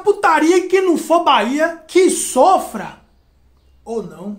putaria e quem não for Bahia, que sofra! Ou não.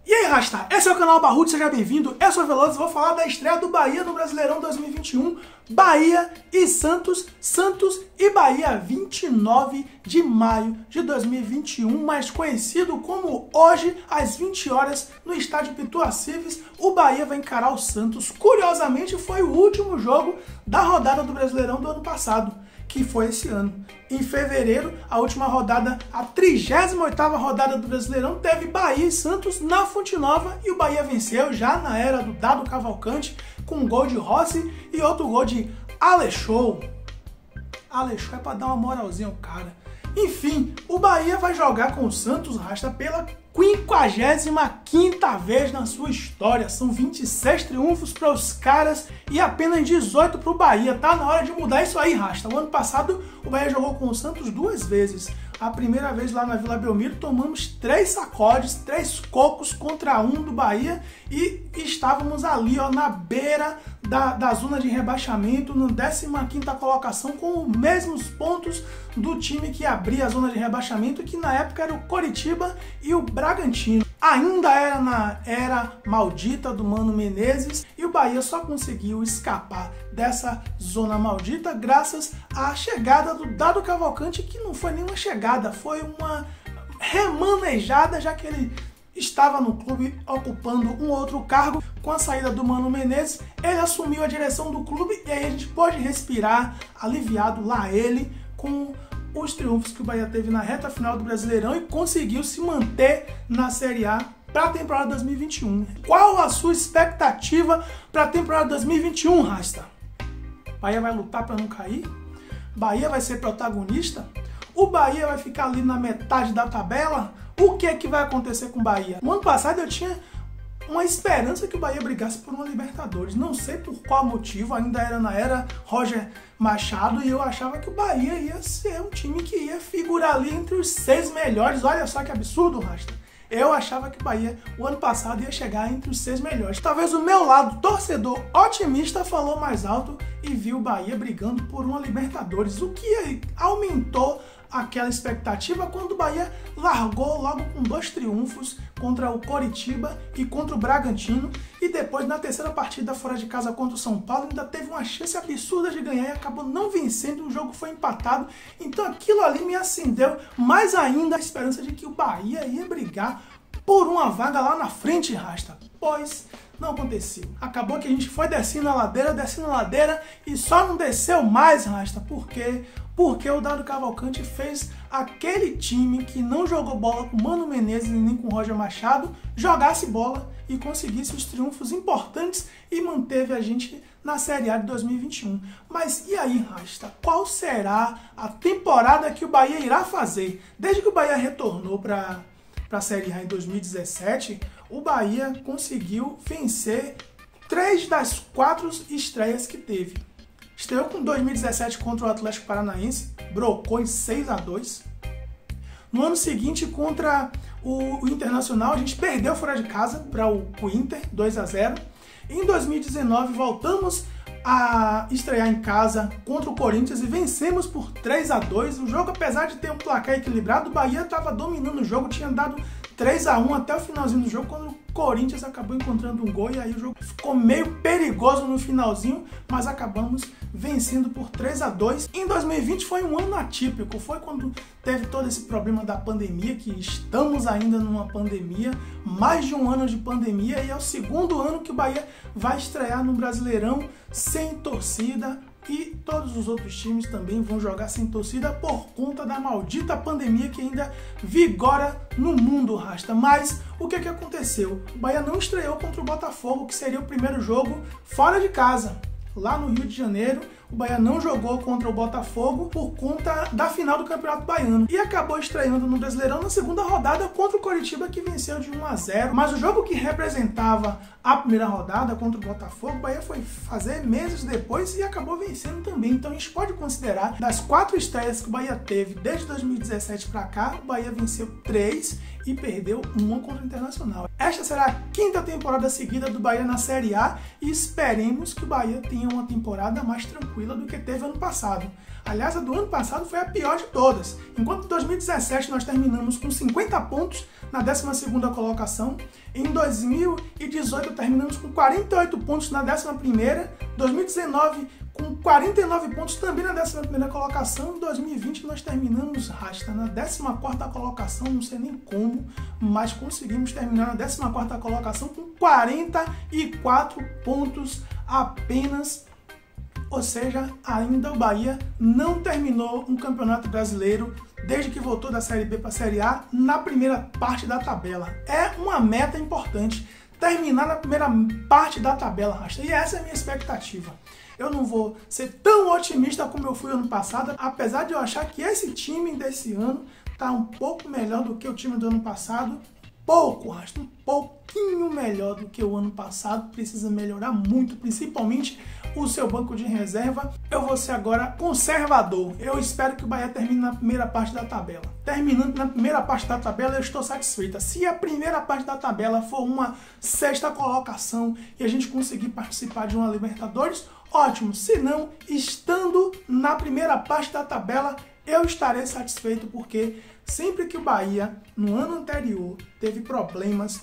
E aí, Rasta, esse é o canal Barrudo, seja bem-vindo, eu sou o Veloso e vou falar da estreia do Bahia no Brasileirão 2021, Bahia e Santos, Santos e Bahia, 29 de maio de 2021, mais conhecido como hoje, às 20 horas, no estádio Pituacives, o Bahia vai encarar o Santos. Curiosamente, foi o último jogo da rodada do Brasileirão do ano passado, que foi esse ano. Em fevereiro, a última rodada, a 38ª rodada do Brasileirão, teve Bahia e Santos na Fonte Nova e o Bahia venceu já na era do Dado Cavalcante, com um gol de Rossi e outro gol de Alexou. Alexou é pra dar uma moralzinha ao cara. Enfim, o Bahia vai jogar com o Santos, Rasta, pela 55ª vez na sua história. São 26 triunfos para os caras e apenas 18 para o Bahia. Tá na hora de mudar isso aí, Rasta. O ano passado o Bahia jogou com o Santos 2 vezes. A primeira vez lá na Vila Belmiro tomamos 3 sacodes, 3 cocos contra 1 do Bahia e estávamos ali, ó, na beira da zona de rebaixamento, na 15ª colocação, com os mesmos pontos do time que abria a zona de rebaixamento, que na época era o Coritiba e o Bragantino. Ainda era na era maldita do Mano Menezes e o Bahia só conseguiu escapar dessa zona maldita graças à chegada do Dado Cavalcante, que não foi nenhuma chegada, foi uma remanejada, já que ele estava no clube ocupando um outro cargo. Com a saída do Mano Menezes, ele assumiu a direção do clube e aí a gente pode respirar aliviado lá ele, com os triunfos que o Bahia teve na reta final do Brasileirão e conseguiu se manter na Série A para a temporada 2021. Qual a sua expectativa para a temporada 2021, Rasta? Bahia vai lutar para não cair? Bahia vai ser protagonista? O Bahia vai ficar ali na metade da tabela? O que é que vai acontecer com o Bahia? No ano passado eu tinha uma esperança que o Bahia brigasse por uma Libertadores. Não sei por qual motivo, ainda era na era Roger Machado e eu achava que o Bahia ia ser um time que ia figurar ali entre os 6 melhores. Olha só que absurdo, Rasta. Eu achava que o Bahia, o ano passado, ia chegar entre os 6 melhores. Talvez o meu lado torcedor otimista falou mais alto e viu o Bahia brigando por uma Libertadores, o que aumentou aquela expectativa quando o Bahia largou logo com 2 triunfos contra o Coritiba e contra o Bragantino, e depois na terceira partida fora de casa contra o São Paulo ainda teve uma chance absurda de ganhar e acabou não vencendo, o jogo foi empatado. Então aquilo ali me acendeu mais ainda a esperança de que o Bahia ia brigar por uma vaga lá na frente, Rasta. Pois não aconteceu. Acabou que a gente foi descendo a ladeira e só não desceu mais, Rasta. Por quê? Porque o Dado Cavalcante fez aquele time que não jogou bola com Mano Menezes nem com Roger Machado jogasse bola e conseguisse os triunfos importantes e manteve a gente na Série A de 2021. Mas e aí, Rasta? Qual será a temporada que o Bahia irá fazer? Desde que o Bahia retornou para a Série A em 2017, o Bahia conseguiu vencer 3 das 4 estreias que teve. Estreou com 2017 contra o Atlético Paranaense, brocou em 6-2. No ano seguinte, contra o Internacional, a gente perdeu fora de casa para o Inter, 2-0. Em 2019, voltamos a estrear em casa contra o Corinthians e vencemos por 3-2. O jogo, apesar de ter um placar equilibrado, o Bahia estava dominando o jogo, tinha dado 3-1 até o finalzinho do jogo, quando o Corinthians acabou encontrando um gol e aí o jogo ficou meio perigoso no finalzinho, mas acabamos vencendo por 3-2. Em 2020 foi um ano atípico, foi quando teve todo esse problema da pandemia, que estamos ainda numa pandemia, mais de um ano de pandemia, e é o segundo ano que o Bahia vai estrear no Brasileirão sem torcida, e todos os outros times também vão jogar sem torcida por conta da maldita pandemia que ainda vigora no mundo, Rasta. Mas o que aconteceu? O Bahia não estreou contra o Botafogo, que seria o primeiro jogo fora de casa. Lá no Rio de Janeiro, o Bahia não jogou contra o Botafogo por conta da final do Campeonato Baiano e acabou estreando no Brasileirão na segunda rodada contra o Coritiba, que venceu de 1-0. Mas o jogo que representava a primeira rodada contra o Botafogo, o Bahia foi fazer meses depois e acabou vencendo também. Então a gente pode considerar, das 4 estreias que o Bahia teve desde 2017 para cá, o Bahia venceu 3 e perdeu uma contra o Internacional. Esta será a 5ª temporada seguida do Bahia na Série A e esperemos que o Bahia tenha uma temporada mais tranquila do que teve ano passado. Aliás, a do ano passado foi a pior de todas. Enquanto em 2017 nós terminamos com 50 pontos na 12ª colocação, em 2018 terminamos com 48 pontos na 11ª, 2019 com 49 pontos também na 11ª colocação, em 2020 nós terminamos, Rasta, na 14ª colocação, não sei nem como, mas conseguimos terminar na 14ª colocação com 44 pontos apenas. Ou seja, ainda o Bahia não terminou um campeonato brasileiro desde que voltou da Série B para a Série A na primeira parte da tabela. É uma meta importante, terminar na primeira parte da tabela, Rasta, e essa é a minha expectativa. Eu não vou ser tão otimista como eu fui ano passado, apesar de eu achar que esse time desse ano está um pouco melhor do que o time do ano passado. Rasta, um pouquinho melhor do que o ano passado, precisa melhorar muito, principalmente o seu banco de reserva. Eu vou ser agora conservador, eu espero que o Bahia termine na primeira parte da tabela. Terminando na primeira parte da tabela, eu estou satisfeita. Se a primeira parte da tabela for uma 6ª colocação e a gente conseguir participar de uma Libertadores, ótimo. Se não, estando na primeira parte da tabela, eu estarei satisfeito, porque sempre que o Bahia, no ano anterior, teve problemas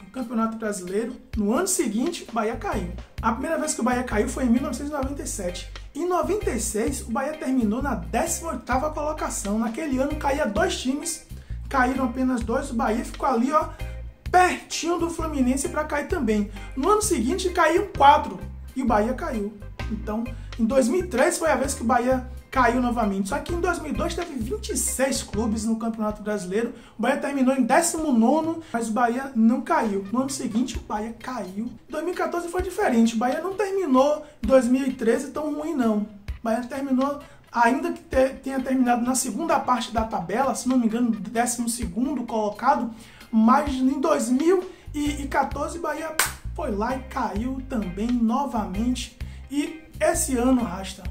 no Campeonato Brasileiro, no ano seguinte, o Bahia caiu. A primeira vez que o Bahia caiu foi em 1997. Em 96, o Bahia terminou na 18ª colocação. Naquele ano, caía 2 times, caíram apenas 2, o Bahia ficou ali, ó, pertinho do Fluminense para cair também. No ano seguinte, caíram 4 e o Bahia caiu. Então, em 2003 foi a vez que o Bahia caiu novamente. Só que em 2002 teve 26 clubes no Campeonato Brasileiro. O Bahia terminou em 19º, mas o Bahia não caiu. No ano seguinte, o Bahia caiu. Em 2014 foi diferente. O Bahia não terminou em 2013 tão ruim, não. O Bahia terminou, ainda que tenha terminado na segunda parte da tabela, se não me engano, 12º colocado, mas em 2014 o Bahia foi lá e caiu também novamente. E esse ano, Rasta,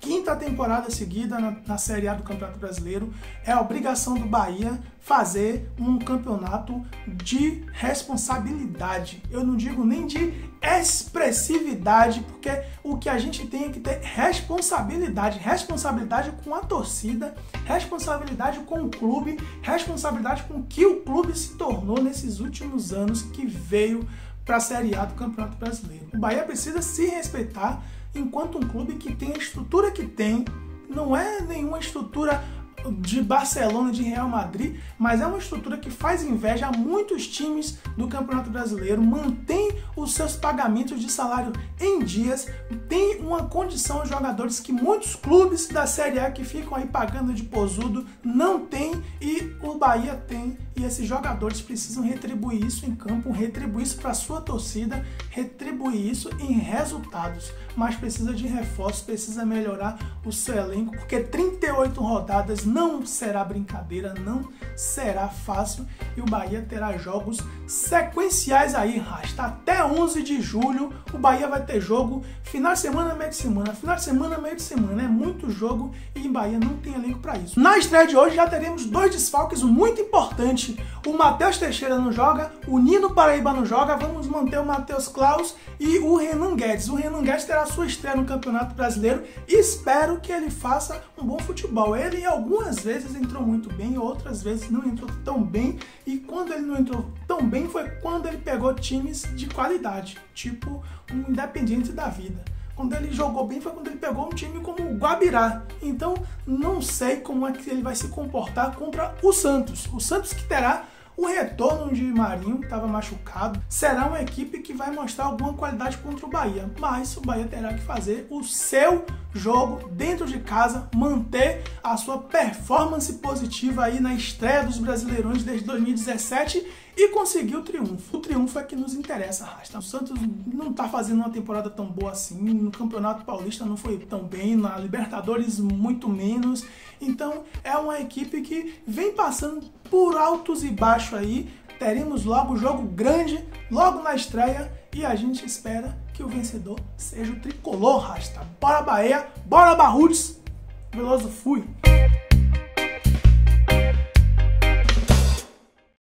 5ª temporada seguida na Série A do Campeonato Brasileiro, é a obrigação do Bahia fazer um campeonato de responsabilidade. Eu não digo nem de expressividade, porque o que a gente tem é que ter responsabilidade. Responsabilidade com a torcida, responsabilidade com o clube, responsabilidade com o que o clube se tornou nesses últimos anos que veio para a Série A do Campeonato Brasileiro. O Bahia precisa se respeitar enquanto um clube que tem a estrutura que tem. Não é nenhuma estrutura de Barcelona, de Real Madrid, mas é uma estrutura que faz inveja a muitos times do Campeonato Brasileiro, mantém os seus pagamentos de salário em dias, tem uma condição aos jogadores que muitos clubes da Série A que ficam aí pagando de posudo não tem, e o Bahia tem, e esses jogadores precisam retribuir isso em campo, retribuir isso para a sua torcida, retribuir isso em resultados, mas precisa de reforços, precisa melhorar o seu elenco, porque 38 rodadas não será brincadeira, não será fácil, e o Bahia terá jogos sequenciais aí, Rasta. Até 11 de julho o Bahia vai ter jogo, final de semana, meio de semana, final de semana, meio de semana, é muito jogo e o Bahia não tem elenco para isso. Na estreia de hoje já teremos 2 desfalques muito importantes. O Matheus Teixeira não joga, o Nino Paraíba não joga, vamos manter o Matheus Klaus e o Renan Guedes. O Renan Guedes terá sua estreia no Campeonato Brasileiro e espero que ele faça um bom futebol. Ele algumas vezes entrou muito bem, outras vezes não entrou tão bem, e quando ele não entrou tão bem foi quando ele pegou times de qualidade, tipo um Independiente da vida. Quando ele jogou bem foi quando ele pegou um time como o Guabirá. Então, não sei como é que ele vai se comportar contra o Santos. O Santos que terá o retorno de Marinho, que estava machucado. Será uma equipe que vai mostrar alguma qualidade contra o Bahia. Mas o Bahia terá que fazer o seu jogo dentro de casa, manter a sua performance positiva aí na estreia dos Brasileirões desde 2017 e conseguir o triunfo. O triunfo é que nos interessa, Rasta. O Santos não está fazendo uma temporada tão boa assim, no Campeonato Paulista não foi tão bem, na Libertadores muito menos. Então é uma equipe que vem passando por altos e baixos aí. Teremos logo jogo grande, logo na estreia, e a gente espera que o vencedor seja o tricolor, Rasta. Bora Bahia, bora Barrudes, Veloso fui!